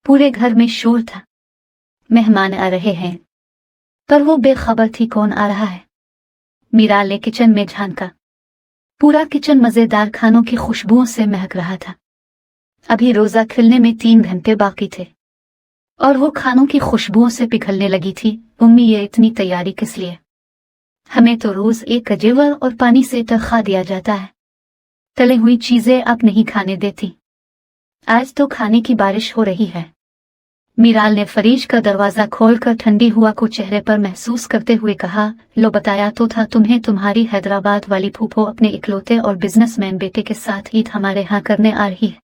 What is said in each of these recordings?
पूरे घर में शोर था। मेहमान आ रहे हैं, पर वो बेखबर थी कौन आ रहा है। मीराल ने किचन में झांका। पूरा किचन मजेदार खानों की खुशबुओं से महक रहा था। अभी रोजा खिलने में 3 घंटे बाकी थे और वो खानों की खुशबुओं से पिघलने लगी थी। उम्मी, ये इतनी तैयारी किस लिए? हमें तो रोज एक अजेवर और पानी से तनख्वाह दिया जाता है। तली हुई चीजें आप नहीं खाने देती। आज तो खाने की बारिश हो रही है। मीराल ने फ्रिज का दरवाजा खोलकर ठंडी हवा को चेहरे पर महसूस करते हुए कहा, लो बताया तो था तुम्हें, तुम्हारी हैदराबाद वाली फूफो अपने इकलौते और बिजनेसमैन बेटे के साथ ईद हमारे यहाँ करने आ रही है।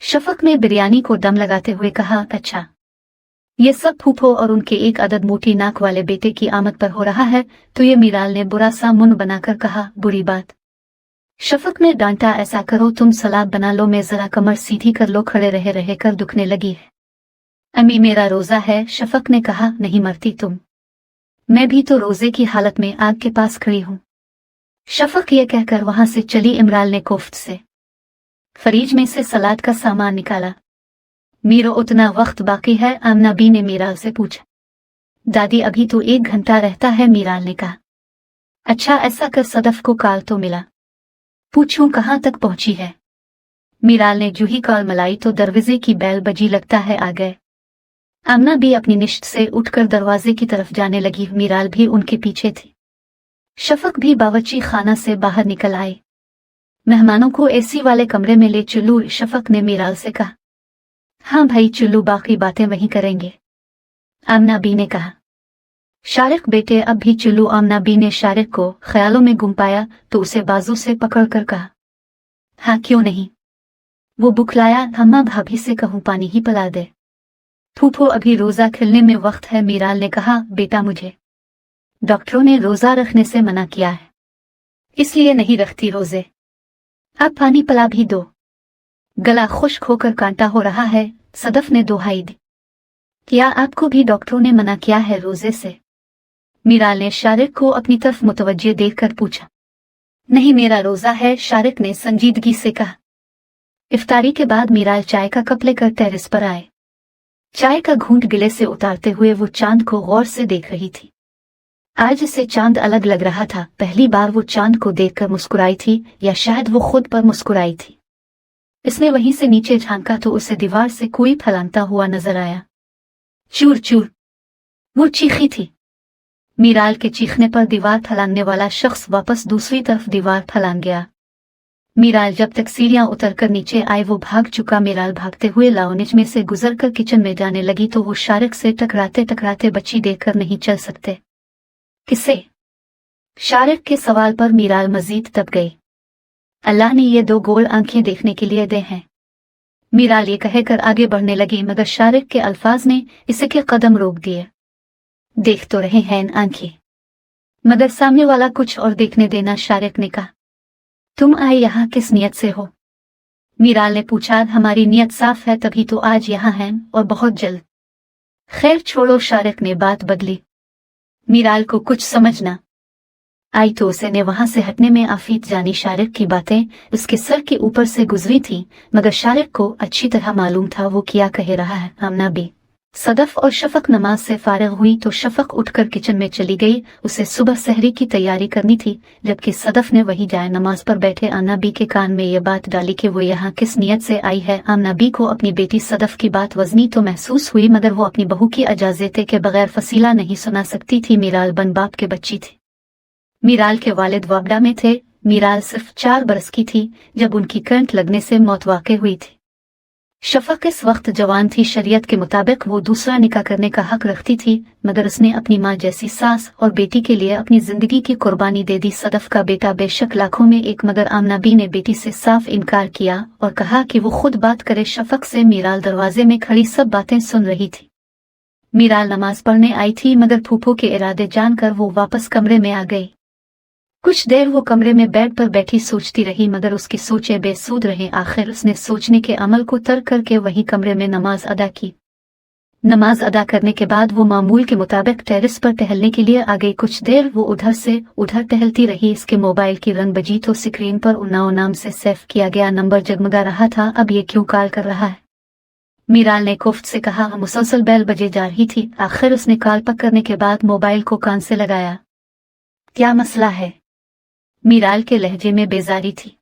शफक ने बिरयानी को दम लगाते हुए कहा, अच्छा, ये सब फूफो और उनके एक अदद मोटी नाक वाले बेटे की आमद पर हो रहा है तो ये? मीराल ने बुरा सा मुंह बनाकर कहा, बुरी बात। शफक ने डांटा, ऐसा करो तुम सलाद बना लो, मैं जरा कमर सीधी कर लो, खड़े रहे कर दुखने लगी है। अम्मी, मेरा रोजा है, शफक ने कहा। नहीं मरती तुम, मैं भी तो रोजे की हालत में आग के पास खड़ी हूं। शफक ये कहकर वहां से चली। इमरान ने कोफ्त से फ्रिज में से सलाद का सामान निकाला। मीरो, उतना वक्त बाकी है? आमना बी ने मीराल से पूछा। दादी, अभी तो 1 घंटा रहता है, मीराल ने कहा। अच्छा, ऐसा कर सदफ को कॉल तो मिला, पूछूं कहाँ तक पहुंची है? मीराल ने जूही कॉल मलाई तो दरवाजे की बैल बजी, लगता है आ गए। आमना भी अपनी निश्त से उठकर दरवाजे की तरफ जाने लगी। मीराल भी उनके पीछे थी। शफक भी बावर्ची खाना से बाहर निकल आए। मेहमानों को एसी वाले कमरे में ले चलूं? शफक ने मीराल से कहा। हाँ भाई चलू, बाकी बातें वहीं करेंगे, आमना बी ने कहा। शारिक बेटे, अब भी चलू? आमना बी ने शारिक को ख्यालों में गुम पाया तो उसे बाजू से पकड़कर कहा। हाँ क्यों नहीं, वो बुखलाया। अम्मा भाभी से कहूँ पानी ही पिला दे। फूफो, अभी रोजा खिलने में वक्त है, मीराल ने कहा। बेटा, मुझे डॉक्टरों ने रोजा रखने से मना किया है, इसलिए नहीं रखती रोजे। आप पानी पिला भी दो, गला खुश्क होकर कांटा हो रहा है, सदफ ने दुहाई दी। क्या आपको भी डॉक्टरों ने मना किया है रोजे से? मीराल ने शारिक को अपनी तरफ मुतवज्जे देखकर पूछा। नहीं, मेरा रोजा है, शारिक ने संजीदगी से कहा। इफ्तारी के बाद मीराल चाय का कप लेकर टेरेस पर आए। चाय का घूंट गिले से उतारते हुए वो चांद को गौर से देख रही थी। आज से चांद अलग लग रहा था। पहली बार वो चांद को देखकर मुस्कुराई थी, या शायद वो खुद पर मुस्कुराई थी। इसने वहीं से नीचे झांका तो उसे दीवार से कोई फैलाता हुआ नजर आया। चूर चूर, वो चीखी थी। मीराल के चीखने पर दीवार फैलाने वाला शख्स वापस दूसरी तरफ दीवार फैलान गया। मीराल जब तक सीढ़ियां उतरकर नीचे आए वो भाग चुका। मीराल भागते हुए लाउंज में से गुजरकर किचन में जाने लगी तो वो शारिक से टकराते टकराते बच्ची देखकर नहीं चल सकते। किसे? शारिक के सवाल पर मीराल मजीद दब गई। अल्लाह ने ये 2 गोल आंखें देखने के लिए दे हैं। मीराल ये कहकर आगे बढ़ने लगी मगर शारिक के अल्फाज ने इसे के कदम रोक दिए। देख तो रहे हैं इन आंखें, मगर सामने वाला कुछ और देखने देना, शारिक ने कहा। तुम आए यहाँ किस नियत से हो? मीराल ने पूछा। हमारी नियत साफ है, तभी तो आज यहाँ हैं और बहुत जल्द। खैर छोड़ो, शारिक ने बात बदली। मीराल को कुछ समझना आई तो उसे ने वहां से हटने में आफीत जानी। शारिक की बातें उसके सर के ऊपर से गुजरी थी मगर शारिक को अच्छी तरह मालूम था वो क्या कह रहा है। आमना भी, सदफ और शफक नमाज से फारिग हुई तो शफक उठकर किचन में चली गई। उसे सुबह सहरी की तैयारी करनी थी, जबकि सदफ ने वही जाए नमाज पर बैठे आमना बी के कान में ये बात डाली कि वो यहाँ किस नियत से आई है। आमना बी को अपनी बेटी सदफ की बात वजनी तो महसूस हुई मगर वो अपनी बहू की इजाजत के बगैर फसीला नहीं सुना सकती थी। मीराल बन बाप के बच्ची थी। मीराल के वालिद वाबडा में थे। मीराल सिर्फ 4 बरस की थी जब उनकी करंट लगने से मौत वाक़ हुई थी। शफक इस वक्त जवान थी। शरीयत के मुताबिक वो दूसरा निकाह करने का हक रखती थी मगर उसने अपनी माँ जैसी सास और बेटी के लिए अपनी जिंदगी की कुर्बानी दे दी। सदफ का बेटा बेशक लाखों में एक, मगर आमना बी ने बेटी से साफ इनकार किया और कहा कि वो खुद बात करे शफक से। मीराल दरवाजे में खड़ी सब बातें सुन रही थी। मीराल नमाज पढ़ने आई थी मगर फूफो के इरादे जानकर वो वापस कमरे में आ गई। कुछ देर वो कमरे में बेड पर बैठी सोचती रही मगर उसकी सोचें बेसूद रही। आखिर उसने सोचने के अमल को तर्क करके वही कमरे में नमाज अदा की। नमाज अदा करने के बाद वो मामूल के मुताबिक टेरेस पर टहलने के लिए आ गई। कुछ देर वो उधर से उधर टहलती रही। इसके मोबाइल की रंग बजी तो स्क्रीन पर उन्नाव नाम से सेव किया गया नंबर जगमगा रहा था। अब ये क्यों कॉल कर रहा है? मीराल ने कोफ्त से कहा। मुसलसल बेल बजे जा रही थी। आखिर उसने कॉल पक करने के बाद मोबाइल को कान से लगाया। क्या मसला है? मीराल के लहजे में बेजारी थी,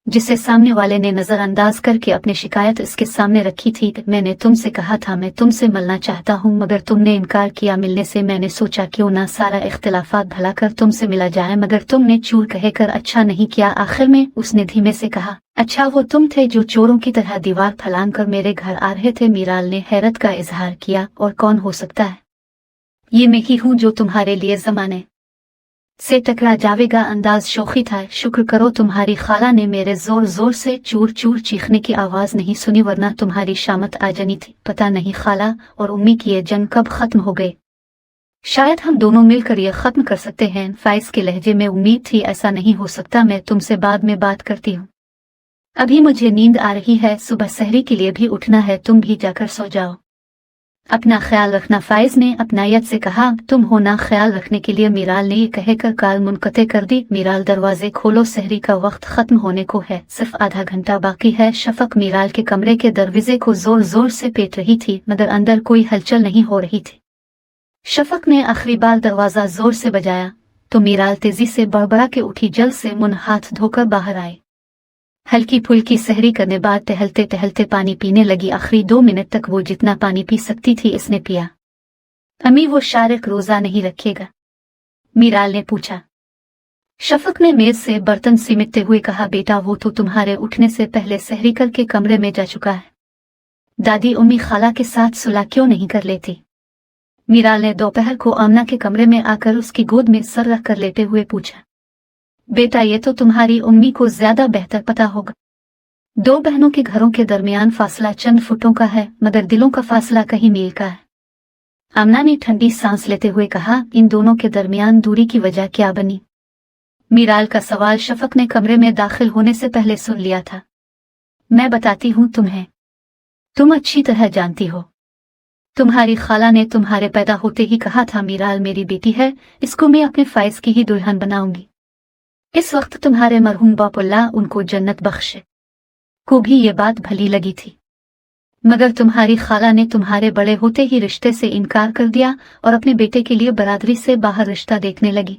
जिसे सामने वाले ने नजरअंदाज करके अपनी शिकायत इसके सामने रखी थी। मैंने तुमसे कहा था मैं तुमसे मिलना चाहता हूँ, मगर तुमने इनकार किया मिलने से। मैंने सोचा क्यों ना सारा इख्तिलाफात भला कर तुमसे मिला जाए, मगर तुमने चूर कहकर अच्छा नहीं किया। आखिर में उसने धीमे से कहा, अच्छा वो तुम थे जो चोरों की तरह दीवार फलांग कर मेरे घर आ रहे थे? मीराल ने हैरत का इजहार किया। और कौन हो सकता है? ये मैं ही हूँ जो तुम्हारे लिए जमाने से टकरा जावेगा। अंदाज शोखी था। शुक्र करो तुम्हारी खाला ने मेरे जोर जोर से चूर चूर चीखने की आवाज नहीं सुनी, वरना तुम्हारी शामत आ जानी थी। पता नहीं खाला और उम्मी की ये जंग कब खत्म हो गई। शायद हम दोनों मिलकर ये खत्म कर सकते हैं। फाइज के लहजे में उम्मीद थी। ऐसा नहीं हो सकता, मैं तुमसे बाद में बात करती हूँ, अभी मुझे नींद आ रही है। सुबह सहरी के लिए भी उठना है, तुम भी जाकर सो जाओ। अपना ख्याल रखना, फाइज ने अपनायत से कहा। तुम हो ना ख्याल रखने के लिए, मीराल ने कहकर कॉल मुनक़ते कर दी। मीराल दरवाजे खोलो, सहरी का वक्त खत्म होने को है, सिर्फ आधा घंटा बाकी है। शफक मीराल के कमरे के दरवाजे को जोर जोर से पीट रही थी, मगर अंदर कोई हलचल नहीं हो रही थी। शफक ने आखिरी बार दरवाजा जोर से बजाया तो मीराल तेजी से बड़बड़ा के उठी, जल्द से मुंह हाथ धोकर बाहर आए। हल्की फुल्की सहरी करने बाद टहलते टहलते पानी पीने लगी। आखिरी 2 मिनट तक वो जितना पानी पी सकती थी इसने पिया। अम्मी वो शारिक रोजा नहीं रखेगा? मीराल ने पूछा। शफक ने मेज से बर्तन सिमटते हुए कहा, बेटा वो तो तुम्हारे उठने से पहले सहरी करके कमरे में जा चुका है। दादी उम्मी खाला के साथ सुलह क्यों नहीं कर लेती? मीराल ने दोपहर को आमना के कमरे में आकर उसकी गोद में सर रख कर लेटे हुए पूछा। बेटा ये तो तुम्हारी उम्मी को ज्यादा बेहतर पता होगा। 2 बहनों के घरों के दरमियान फासला चंद फुटों का है, मगर दिलों का फासला कहीं मील का है। आमना ने ठंडी सांस लेते हुए कहा, इन दोनों के दरमियान दूरी की वजह क्या बनी? मीराल का सवाल शफक ने कमरे में दाखिल होने से पहले सुन लिया था। मैं बताती हूँ तुम्हें, तुम अच्छी तरह जानती हो। तुम्हारी खाला ने तुम्हारे पैदा होते ही कहा था, मीराल मेरी बेटी है, इसको मैं अपने फाइज की ही दुल्हन बनाऊंगी। इस वक्त तुम्हारे मरहूम बापुल्ला उनको जन्नत बख्शे को भी ये बात भली लगी थी, मगर तुम्हारी खाला ने तुम्हारे बड़े होते ही रिश्ते से इनकार कर दिया और अपने बेटे के लिए बरादरी से बाहर रिश्ता देखने लगी।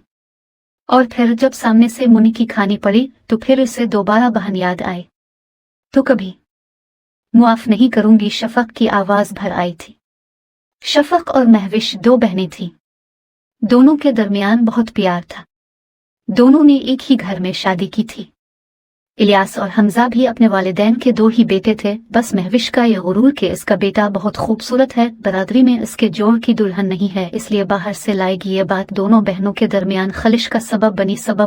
और फिर जब सामने से मुनि की खानी पड़ी तो फिर उसे दोबारा बहन याद आई। तो कभी मुआफ नहीं करूंगी, शफक की आवाज भर आई थी। शफक और महविश 2 बहनें थीं। दोनों के दरमियान बहुत प्यार था। दोनों ने एक ही घर में शादी की थी। इलियास और हमजा भी अपने वालिदैन के 2 ही बेटे थे। बस महविश का ये गुरूर कि इसका बेटा बहुत खूबसूरत है, बरादरी में इसके जोड़ की दुल्हन नहीं है, इसलिए बाहर से लाएगी। ये बात दोनों बहनों के दरमियान खलिश का सबब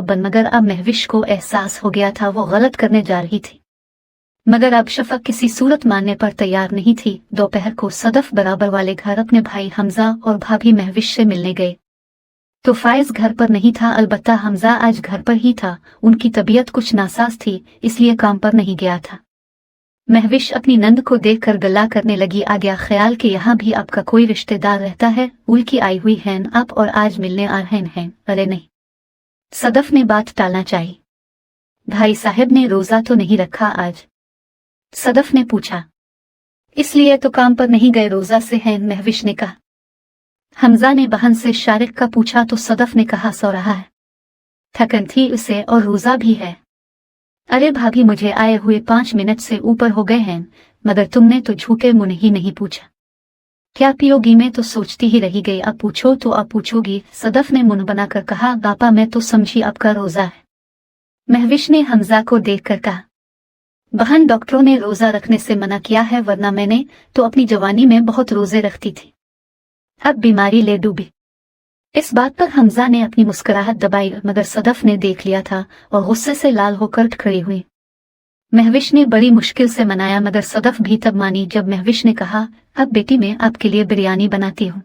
बन मगर अब महविश को एहसास हो गया था वो गलत करने जा रही थी। मगर अब शफक किसी सूरत मानने पर तैयार नहीं थी। दोपहर को सदफ बराबर वाले घर अपने भाई हमजा और भाभी महविश से मिलने गए तो फाइज घर पर नहीं था। अलबत्ता हमजा आज घर पर ही था। उनकी तबीयत कुछ नासाज थी, इसलिए काम पर नहीं गया था। महविश अपनी नंद को देखकर गल्ला करने लगी। आ गया ख्याल कि यहाँ भी आपका कोई रिश्तेदार रहता है, उल्की आई हुई हैं आप और आज मिलने आ रहे हैं। अरे नहीं, सदफ ने बात टालना चाहिए। भाई साहब ने रोजा तो नहीं रखा आज? सदफ ने पूछा। इसलिए तो काम पर नहीं गए, रोजा से हैं, महविश ने कहा। हमजा ने बहन से शारिक का पूछा तो सदफ ने कहा सो रहा है, थकन थी उसे और रोजा भी है। अरे भाभी मुझे आए हुए 5 मिनट से ऊपर हो गए हैं, मगर तुमने तो झूठे मुंह ही नहीं पूछा। क्या पियोगी? मैं तो सोचती ही रही गई, अब पूछो तो अब पूछोगी। सदफ ने मुंह बनाकर कहा, बापा मैं तो समझी आपका रोजा है। महविश ने हमजा को देखकर कहा, बहन डॉक्टरों ने रोजा रखने से मना किया है, वरना मैंने तो अपनी जवानी में बहुत रोजे रखती थी, अब बीमारी ले डूबी। इस बात पर हमजा ने अपनी मुस्कुराहट दबाई, मगर सदफ ने देख लिया था और गुस्से से लाल होकर खड़ी हुई। महविश ने बड़ी मुश्किल से मनाया, मगर सदफ भी तब मानी जब महविश ने कहा, अब बेटी मैं आपके लिए बिरयानी बनाती हूँ।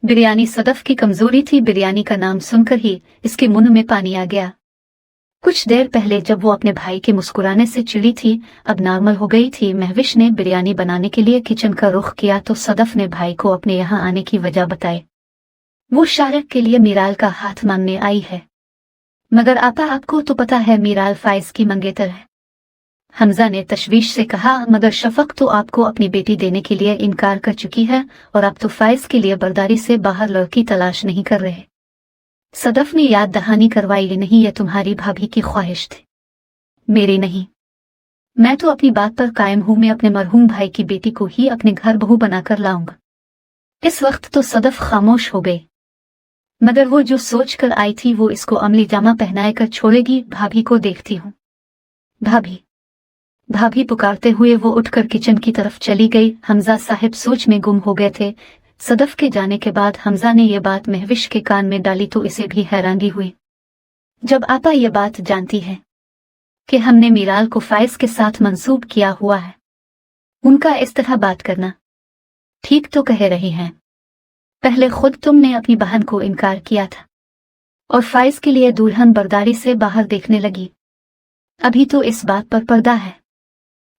बिरयानी सदफ की कमजोरी थी। बिरयानी का नाम सुनकर ही इसके मुंह में पानी आ गया। कुछ देर पहले जब वो अपने भाई के मुस्कुराने से चिड़ी थी, अब नॉर्मल हो गई थी। महविश ने बिरयानी बनाने के लिए किचन का रुख किया तो सदफ ने भाई को अपने यहाँ आने की वजह बताई। वो शारिक के लिए मीराल का हाथ मांगने आई है। मगर आपा आपको तो पता है मीराल फाइज की मंगेतर है। हमजा ने तशवीश से कहा, मगर शफक तो आपको अपनी बेटी देने के लिए इनकार कर चुकी है और आप तो फाइज के लिए बर्दारी से बाहर लड़की तलाश नहीं कर रहे। सदफ ने याद दहानी करवाई, नहीं यह तुम्हारी भाभी की ख्वाहिश थी, मेरी नहीं। मैं तो अपनी बात पर कायम हूं, मैं अपने मरहूम भाई की बेटी को ही अपने घर बहू बनाकर लाऊंगा। इस वक्त तो सदफ खामोश हो गई, मगर वो जो सोच कर आई थी वो इसको अमली जामा पहनाए कर छोड़ेगी। भाभी को देखती हूँ, भाभी भाभी पुकारते हुए वो उठकर किचन की तरफ चली गई। हमजा साहिब सोच में गुम हो गए थे। सदफ के जाने के बाद हमजा ने ये बात महविश के कान में डाली तो इसे भी हैरानी हुई। जब आपा ये बात जानती है कि हमने मीराल को फाइज के साथ मंसूब किया हुआ है, उनका इस तरह बात करना ठीक तो कह रही हैं। पहले खुद तुमने अपनी बहन को इनकार किया था और फाइज के लिए दुल्हन बर्दारी से बाहर देखने लगी। अभी तो इस बात पर पर्दा है।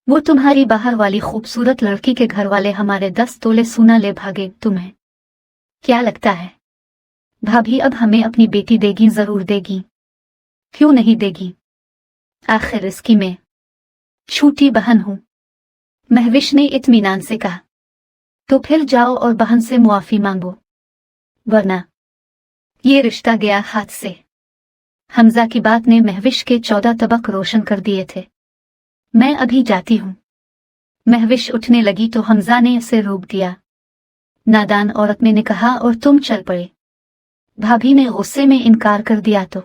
वो तुम्हारी बाहर वाली खूबसूरत लड़की के घर वाले हमारे 10 तोले सोना ले भागे। तुम्हें क्या लगता है भाभी अब हमें अपनी बेटी देगी? जरूर देगी, क्यों नहीं देगी? आखिर इसकी मैं छोटी बहन हूं। महविश ने इत्मीनान से कहा, तो फिर जाओ और बहन से मुआफी मांगो, वरना ये रिश्ता गया हाथ से। हमजा की बात ने महविश के 14 तबक रोशन कर दिए थे। मैं अभी जाती हूं। महविश उठने लगी तो हमजा ने उसे रोक दिया। नादान औरत ने कहा, और तुम चल पड़े। भाभी ने गुस्से में इनकार कर दिया तो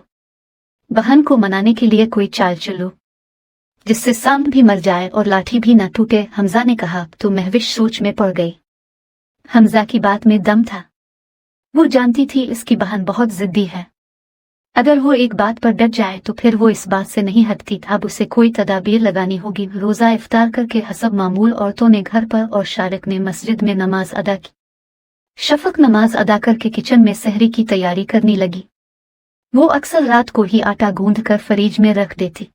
बहन को मनाने के लिए कोई चाल चलो जिससे सांप भी मर जाए और लाठी भी न टूटे। हमजा ने कहा तो महविश सोच में पड़ गई। हमजा की बात में दम था। वो जानती थी इसकी बहन बहुत जिद्दी है। अगर वो एक बात पर डट जाए तो फिर वो इस बात से नहीं हटती। अब उसे कोई तदाबीर लगानी होगी। रोजा इफ्तार करके हसब मामूल औरतों ने घर पर और शारिक ने मस्जिद में नमाज अदा की। शफक नमाज अदा करके किचन में सहरी की तैयारी करने लगी। वो अक्सर रात को ही आटा गूंद कर फ्रीज में रख देती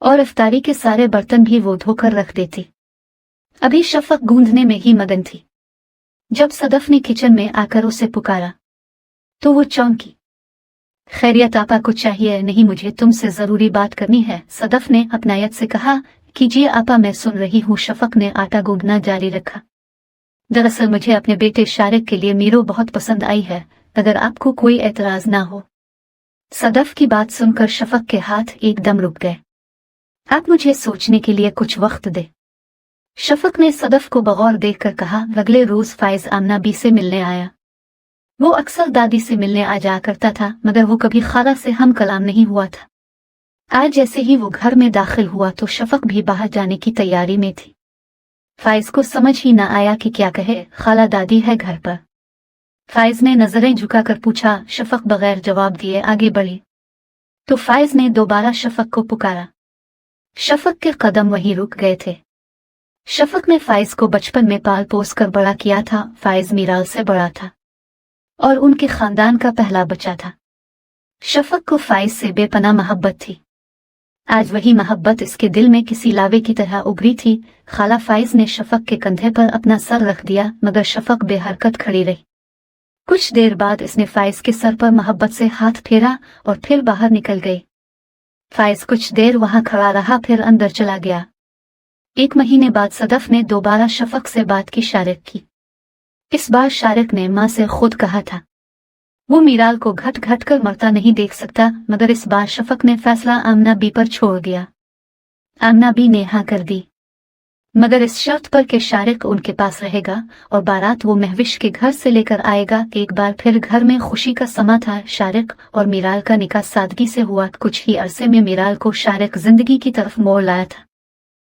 और इफ्तारी के सारे बर्तन भी वो धोकर रख देती। अभी शफक गूंदने में ही मगन थी। जब सदफ ने किचन में आकर उसे पुकारा तो वो चौंकी। खैरियत आपा को चाहिए? नहीं, मुझे तुमसे जरूरी बात करनी है, सदफ ने अपनायत से कहा। कीजिए आपा, मैं सुन रही हूँ। शफक ने आटा गूंदना जारी रखा। दरअसल मुझे अपने बेटे शारिक के लिए मीरो बहुत पसंद आई है, अगर आपको कोई एतराज ना हो। सदफ की बात सुनकर शफक के हाथ एकदम रुक गए। आप मुझे सोचने के लिए कुछ वक्त दे। शफक ने सदफ को बगौर देखकर कहा। अगले रोज फाइज आमना बी से मिलने आया। वो अक्सर दादी से मिलने आ जाया करता था, मगर वो कभी खाला से हम कलाम नहीं हुआ था। आज जैसे ही वो घर में दाखिल हुआ तो शफक भी बाहर जाने की तैयारी में थी। फाइज को समझ ही न आया कि क्या कहे। खाला दादी है घर पर। फाइज ने नजरें झुकाकर पूछा। शफक बगैर जवाब दिए आगे बढ़ी तो फाइज ने दोबारा शफक को पुकारा। शफक के कदम वहीं रुक गए थे। शफक ने फाइज को बचपन में पाल पोस कर बड़ा किया था। फाइज मीराल से बड़ा था और उनके खानदान का पहला बच्चा था। शफक को फाइज से बेपनाह मोहब्बत थी। आज वही मोहब्बत इसके दिल में किसी लावे की तरह उभरी थी। खाला फाइज ने शफक के कंधे पर अपना सर रख दिया, मगर शफक बेहरकत खड़ी रही। कुछ देर बाद इसने फाइज के सर पर मोहब्बत से हाथ फेरा और फिर बाहर निकल गई। फाइज कुछ देर वहां खड़ा रहा, फिर अंदर चला गया। 1 महीने बाद सदफ ने दोबारा शफक से बात की शारिक की। इस बार शारिक ने मां से खुद कहा था वो मीराल को घट घट कर मरता नहीं देख सकता, मगर इस बार शफक ने फैसला आमना बी पर छोड़ दिया। आमना बी ने हाँ कर दी, मगर इस शर्त पर कि शारिक उनके पास रहेगा और बारात वो महविश के घर से लेकर आएगा। एक बार फिर घर में खुशी का समा था। शारिक और मीराल का निकाह सादगी से हुआ। कुछ ही अरसे में मीराल को शारिक जिंदगी की तरफ मोड़ लाया था।